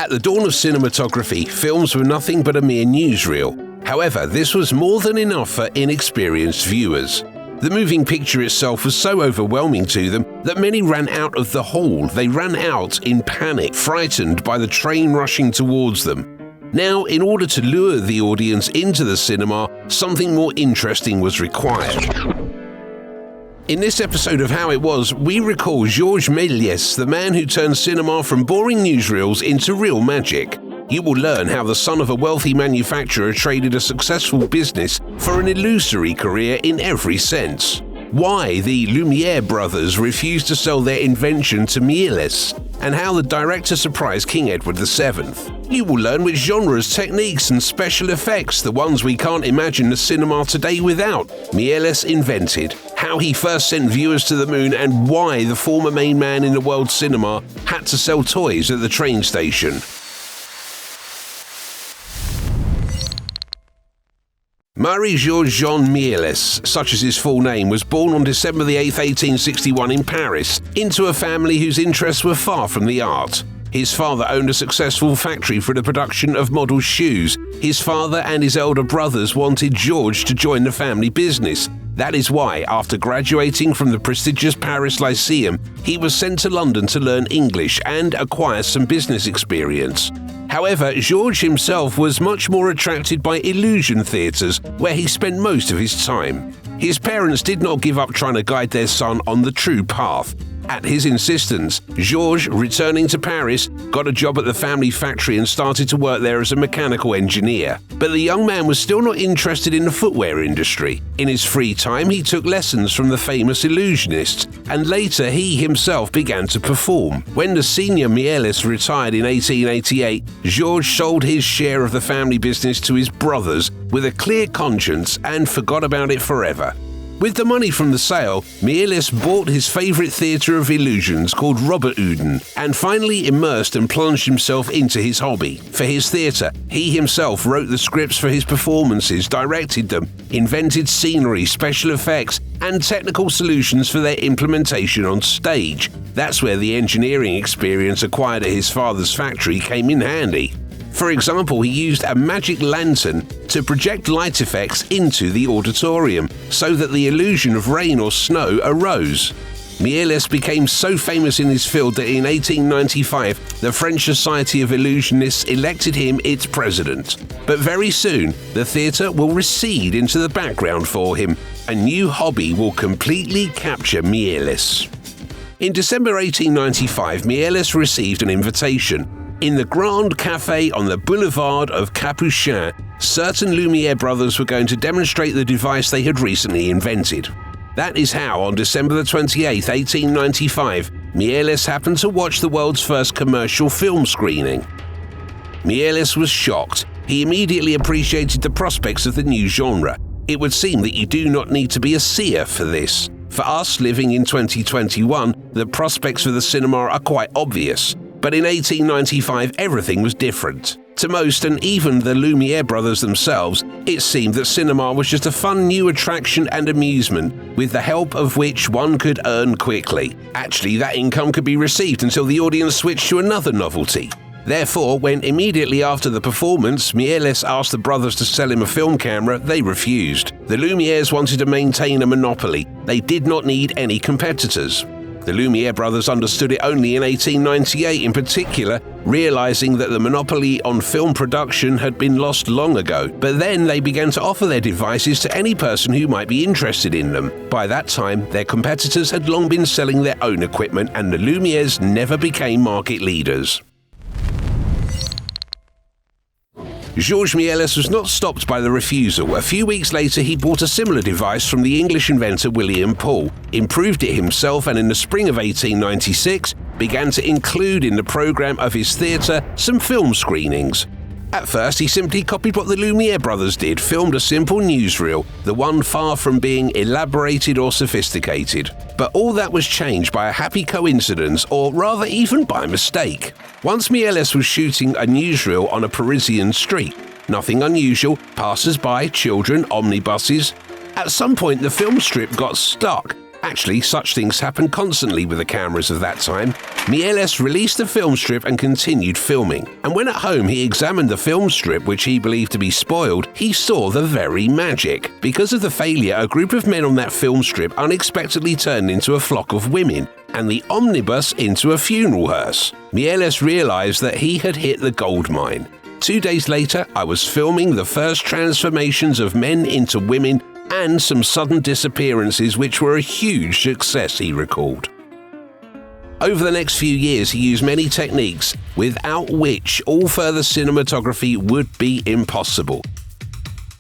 At the dawn of cinematography, films were nothing but a mere newsreel. However, this was more than enough for inexperienced viewers. The moving picture itself was so overwhelming to them that many ran out of the hall. They ran out in panic, frightened by the train rushing towards them. Now, in order to lure the audience into the cinema, something more interesting was required. In this episode of How It Was, we recall Georges Méliès, the man who turned cinema from boring newsreels into real magic. You will learn how the son of a wealthy manufacturer traded a successful business for an illusory career in every sense. Why the Lumiere brothers refused to sell their invention to Méliès, and how the director surprised King Edward VII. You will learn which genres, techniques and special effects, the ones we can't imagine the cinema today without, Méliès invented, how he first sent viewers to the moon, and why the former main man in the world's cinema had to sell toys at the train station. Marie-Georges Jean Méliès, such as his full name, was born on December 8, 1861 in Paris, into a family whose interests were far from the art. His father owned a successful factory for the production of model shoes. His father and his elder brothers wanted Georges to join the family business. That is why, after graduating from the prestigious Paris Lyceum, he was sent to London to learn English and acquire some business experience. However, Georges himself was much more attracted by illusion theatres, where he spent most of his time. His parents did not give up trying to guide their son on the true path. At his insistence, Georges, returning to Paris, got a job at the family factory and started to work there as a mechanical engineer. But the young man was still not interested in the footwear industry. In his free time, he took lessons from the famous illusionists, and later he himself began to perform. When the senior Méliès retired in 1888, Georges sold his share of the family business to his brothers with a clear conscience and forgot about it forever. With the money from the sale, Méliès bought his favourite theatre of illusions called Robert Houdin and finally immersed and plunged himself into his hobby. For his theatre, he himself wrote the scripts for his performances, directed them, invented scenery, special effects and technical solutions for their implementation on stage. That's where the engineering experience acquired at his father's factory came in handy. For example, he used a magic lantern to project light effects into the auditorium so that the illusion of rain or snow arose. Méliès became so famous in his field that in 1895, the French Society of Illusionists elected him its president. But very soon, the theatre will recede into the background for him. A new hobby will completely capture Méliès. In December 1895, Méliès received an invitation. In the Grand Café on the boulevard of Capuchin, certain Lumiere brothers were going to demonstrate the device they had recently invented. That is how, on December 28, 1895, Méliès happened to watch the world's first commercial film screening. Méliès was shocked. He immediately appreciated the prospects of the new genre. It would seem that you do not need to be a seer for this. For us living in 2021, the prospects for the cinema are quite obvious. But in 1895, everything was different. To most, and even the Lumiere brothers themselves, it seemed that cinema was just a fun new attraction and amusement, with the help of which one could earn quickly. Actually, that income could be received until the audience switched to another novelty. Therefore, when immediately after the performance, Méliès asked the brothers to sell him a film camera, they refused. The Lumieres wanted to maintain a monopoly. They did not need any competitors. The Lumiere brothers understood it only in 1898 in particular, realizing that the monopoly on film production had been lost long ago. But then they began to offer their devices to any person who might be interested in them. By that time, their competitors had long been selling their own equipment, and the Lumieres never became market leaders. Georges Méliès was not stopped by the refusal. A few weeks later, he bought a similar device from the English inventor William Poole, improved it himself, and in the spring of 1896, began to include in the program of his theatre some film screenings. At first, he simply copied what the Lumiere brothers did, filmed a simple newsreel, the one far from being elaborated or sophisticated. But all that was changed by a happy coincidence, or rather even by mistake. Once Méliès was shooting a newsreel on a Parisian street. Nothing unusual, passers-by, children, omnibuses. At some point, the film strip got stuck. Actually, such things happened constantly with the cameras of that time. Méliès released a film strip and continued filming. And when at home he examined the film strip, which he believed to be spoiled, he saw the very magic. Because of the failure, a group of men on that film strip unexpectedly turned into a flock of women, and the omnibus into a funeral hearse. Méliès realized that he had hit the gold mine. 2 days later, I was filming the first transformations of men into women and some sudden disappearances which were a huge success, he recalled. Over the next few years, he used many techniques without which all further cinematography would be impossible.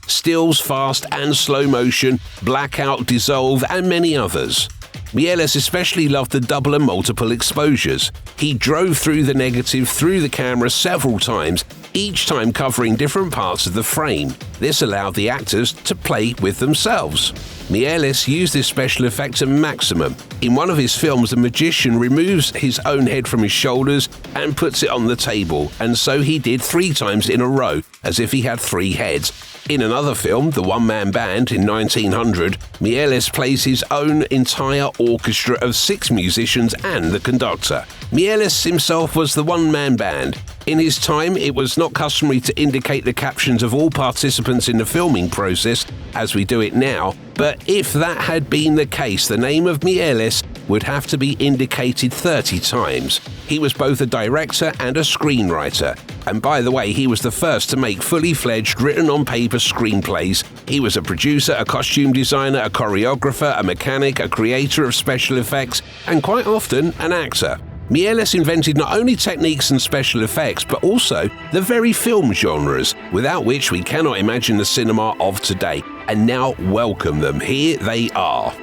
Stills, fast and slow motion, blackout, dissolve, and many others. Méliès especially loved the double and multiple exposures. He drove through the negative through the camera several times, each time covering different parts of the frame. This allowed the actors to play with themselves. Méliès used this special effect to maximum. In one of his films, the magician removes his own head from his shoulders and puts it on the table, and so he did 3 times in a row, as if he had 3 heads. In another film, The One-Man Band, in 1900, Méliès plays his own entire orchestra of 6 musicians and the conductor. Méliès himself was the one-man band. In his time, it was not customary to indicate the captions of all participants in the filming process, as we do it now, but if that had been the case, the name of Méliès would have to be indicated 30 times. He was both a director and a screenwriter. And by the way, he was the first to make fully fledged, written-on-paper screenplays. He was a producer, a costume designer, a choreographer, a mechanic, a creator of special effects, and quite often, an actor. Méliès invented not only techniques and special effects, but also the very film genres, without which we cannot imagine the cinema of today. And now welcome them. Here they are.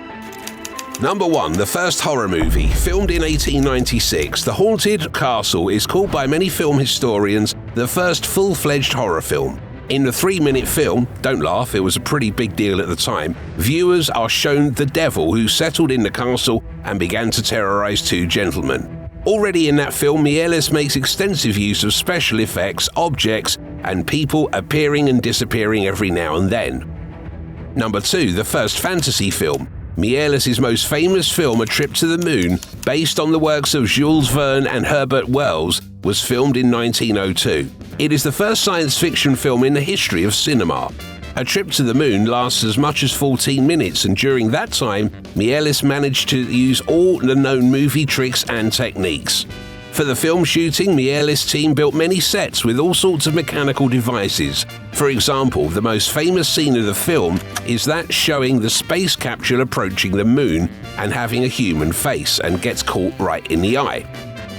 Number 1, the first horror movie. Filmed in 1896, The Haunted Castle is called by many film historians the first full-fledged horror film. In the 3-minute film, don't laugh, it was a pretty big deal at the time, viewers are shown the devil who settled in the castle and began to terrorize 2 gentlemen. Already in that film, Méliès makes extensive use of special effects, objects, and people appearing and disappearing every now and then. Number 2, the first fantasy film. Méliès' most famous film, A Trip to the Moon, based on the works of Jules Verne and Herbert Wells, was filmed in 1902. It is the first science fiction film in the history of cinema. A Trip to the Moon lasts as much as 14 minutes, and during that time, Méliès managed to use all the known movie tricks and techniques. For the film shooting, Méliès' team built many sets with all sorts of mechanical devices. For example, the most famous scene of the film is that showing the space capsule approaching the moon and having a human face and gets caught right in the eye.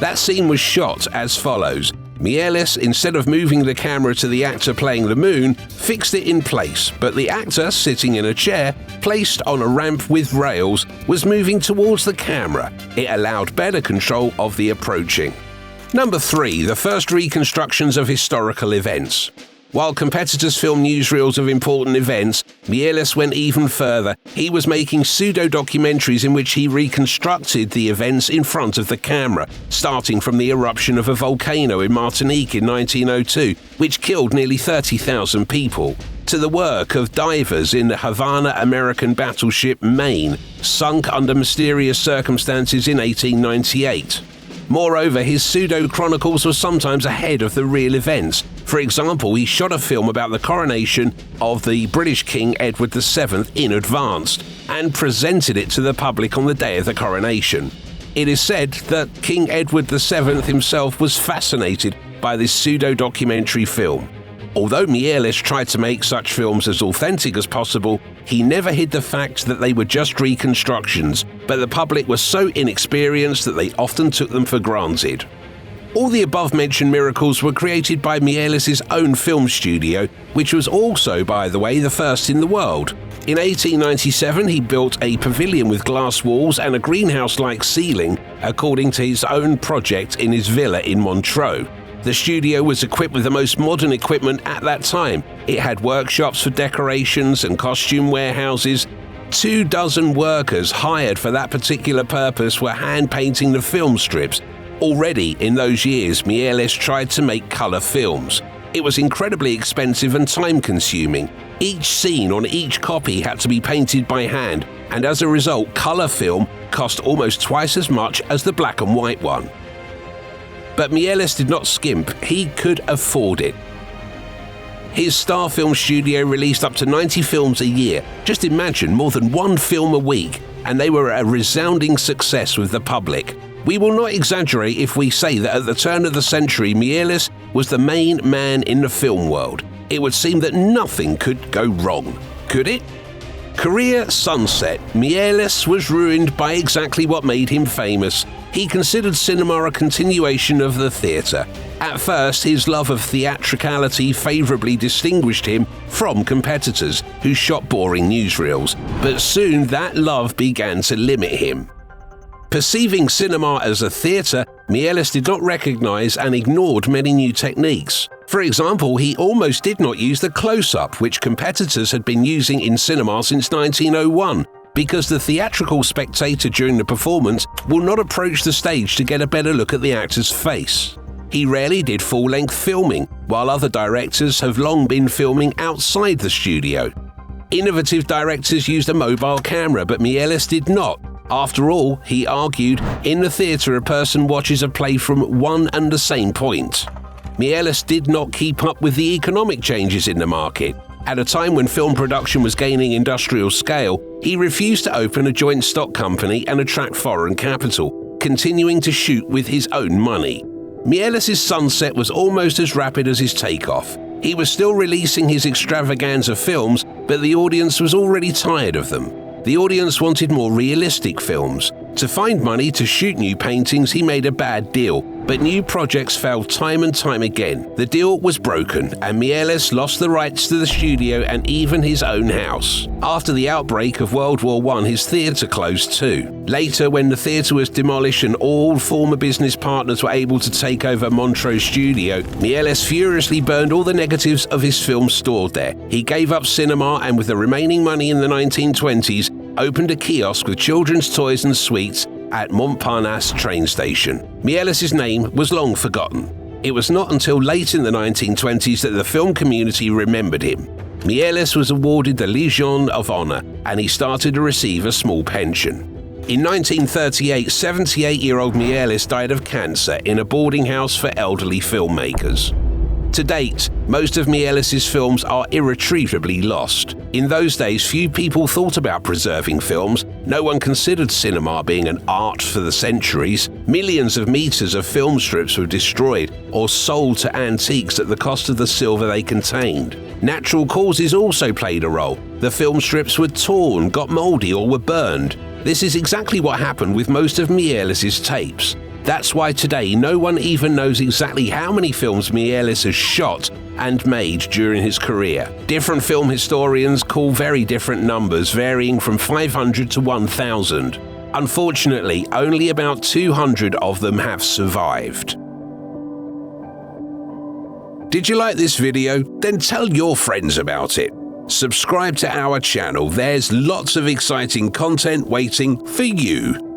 That scene was shot as follows. Méliès, instead of moving the camera to the actor playing the moon, fixed it in place, but the actor, sitting in a chair, placed on a ramp with rails, was moving towards the camera. It allowed better control of the approaching. Number 3, the first reconstructions of historical events. While competitors filmed newsreels of important events, Méliès went even further. He was making pseudo-documentaries in which he reconstructed the events in front of the camera, starting from the eruption of a volcano in Martinique in 1902, which killed nearly 30,000 people, to the work of divers in the Havana American battleship Maine, sunk under mysterious circumstances in 1898. Moreover, his pseudo-chronicles were sometimes ahead of the real events. For example, he shot a film about the coronation of the British King Edward VII in advance and presented it to the public on the day of the coronation. It is said that King Edward VII himself was fascinated by this pseudo-documentary film. Although Méliès tried to make such films as authentic as possible, he never hid the fact that they were just reconstructions, but the public was so inexperienced that they often took them for granted. All the above-mentioned miracles were created by Méliès' own film studio, which was also, by the way, the first in the world. In 1897, he built a pavilion with glass walls and a greenhouse-like ceiling, according to his own project in his villa in Montreux. The studio was equipped with the most modern equipment at that time. It had workshops for decorations and costume warehouses. 24 workers hired for that particular purpose were hand-painting the film strips. Already in those years, Méliès tried to make colour films. It was incredibly expensive and time-consuming. Each scene on each copy had to be painted by hand, and as a result, colour film cost almost twice as much as the black and white one. But Méliès did not skimp. He could afford it. His Star Film studio released up to 90 films a year. Just imagine, more than one film a week, and they were a resounding success with the public. We will not exaggerate if we say that at the turn of the century, Méliès was the main man in the film world. It would seem that nothing could go wrong. Could it? Career sunset. Méliès was ruined by exactly what made him famous. He considered cinema a continuation of the theatre. At first, his love of theatricality favourably distinguished him from competitors who shot boring newsreels, but soon that love began to limit him. Perceiving cinema as a theatre, Méliès did not recognise and ignored many new techniques. For example, he almost did not use the close-up, which competitors had been using in cinema since 1901, because the theatrical spectator during the performance will not approach the stage to get a better look at the actor's face. He rarely did full-length filming, while other directors have long been filming outside the studio. Innovative directors used a mobile camera, but Méliès did not. After all, he argued, in the theatre a person watches a play from one and the same point. Méliès did not keep up with the economic changes in the market. At a time when film production was gaining industrial scale, he refused to open a joint stock company and attract foreign capital, continuing to shoot with his own money. Méliès' sunset was almost as rapid as his takeoff. He was still releasing his extravaganza films, but the audience was already tired of them. The audience wanted more realistic films. To find money to shoot new paintings, he made a bad deal, but new projects failed time and time again. The deal was broken, and Méliès lost the rights to the studio and even his own house. After the outbreak of World War I, his theatre closed too. Later, when the theatre was demolished and all former business partners were able to take over Montreux studio, Méliès furiously burned all the negatives of his films stored there. He gave up cinema and with the remaining money in the 1920s, opened a kiosk with children's toys and sweets at Montparnasse train station. Méliès' name was long forgotten. It was not until late in the 1920s that the film community remembered him. Méliès was awarded the Légion of Honor, and he started to receive a small pension. In 1938, 78-year-old Méliès died of cancer in a boarding house for elderly filmmakers. To date, most of Méliès' films are irretrievably lost. In those days, few people thought about preserving films. No one considered cinema being an art for the centuries. Millions of meters of film strips were destroyed or sold to antiques at the cost of the silver they contained. Natural causes also played a role. The film strips were torn, got moldy, or were burned. This is exactly what happened with most of Méliès' tapes. That's why today no one even knows exactly how many films Méliès has shot and made during his career. Different film historians call very different numbers, varying from 500 to 1,000. Unfortunately, only about 200 of them have survived. Did you like this video? Then tell your friends about it. Subscribe to our channel. There's lots of exciting content waiting for you.